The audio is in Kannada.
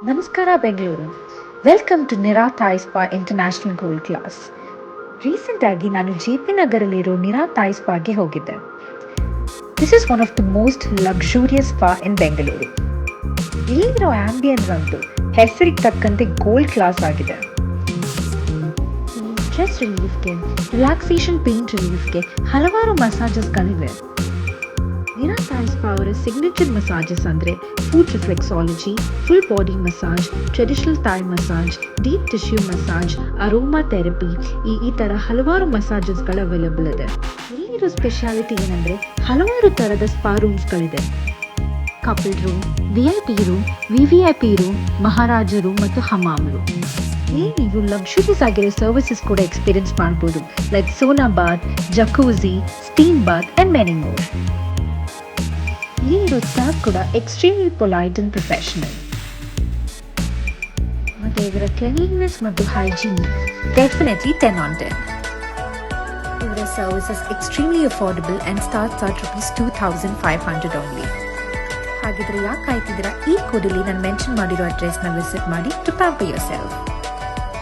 ನಮಸ್ಕಾರ Bengaluru. Welcome to Nira Thai spa international gold class. ರೀಸೆಂಟಾಗಿ ನಾನು JP ನಗರಲ್ಲಿರೋ ನಿರಾ ಥಾಯ್ ಸ್ಪಾಗೆ ಹೋಗಿದ್ದೆ. This is one of the most luxurious spa in Bengaluru. ಇಲ್ಲಿರೋ ಆಂಬಿಯನ್ಸ್ ಅಂತೂ ಹೆಸರಿಗೆ ತಕ್ಕಂತೆ ಗೋಲ್ಡ್ ಕ್ಲಾಸ್ ಆಗಿದೆ. ಸ್ಟ್ರೆಸ್ ರಿಲೀಫ್ಗೆ, ರಿಲ್ಯಾಕ್ಸೇಷನ್ ಪೇನ್ ರಿಲೀಫ್ಗೆ ಹಲವಾರು ಮಸಾಜಸ್ಗಳಿವೆ. ನಿರಾ ಥಾಯ್ ಸ್ಪಾ ಅವರ ಸಿಗ್ನೇಚರ್ ಮಸಾಜಸ್ ಅಂದರೆ foot reflexology, full body massage, traditional Thai massage, deep tissue massage, aromatherapy ಈ ಥರ ಹಲವಾರು ಮಸಾಜಸ್ಗಳು ಅವೈಲಬಲ್ ಇದೆ. ಇಲ್ಲಿರೋ ಸ್ಪೆಷಾಲಿಟಿ ಏನಂದರೆ ಹಲವಾರು ಥರದ ಸ್ಪಾ ರೂಮ್ಸ್ಗಳಿದೆ. Couple room, VIP room, VVIP room, Maharaja room ಮತ್ತು ಹಮಾಮ್ ರೂಮ್. ಇಲ್ಲಿ ನೀವು ಲಕ್ಸುರೀಸ್ ಆಗಿರೋ ಸರ್ವಿಸಸ್ ಕೂಡ ಎಕ್ಸ್ಪೀರಿಯನ್ಸ್ ಮಾಡ್ಬೋದು, like sauna bath, jacuzzi, steam bath and many more. ಇಲ್ಲಿರೋ ಸ್ಟಾಫ್ ಕೂಡ ಎಕ್ಸ್ಟ್ರೀಮ್ಲಿ ಪೊಲೈಟ್ ಅಂಡ್ ಪ್ರೊಫೆಷನಲ್. ಮತ್ತು ಇವರ ಕ್ಲೀನ್ನೆಸ್ ಮತ್ತು ಹೈಜೀನ್ ಡೆಫಿನೆಟ್ಲಿ 10 on 10. ಇವರ services extremely affordable and starts at ₹2,500 only. ಹಾಗಿದ್ರೆ ಯಾಕೆ ಕಾಯ್ತಿದ್ದೀರಾ? ಈ ಕೋಡಲ್ಲಿ ನಾನು ಮೆನ್ಷನ್ ಮಾಡಿರೋ ಅಡ್ರೆಸ್ನ ವಿಸಿಟ್ ಮಾಡಿ ಟು ಪ್ಯಾಂಪರ್ ಯೋರ್ ಸೆಲ್ಫ್.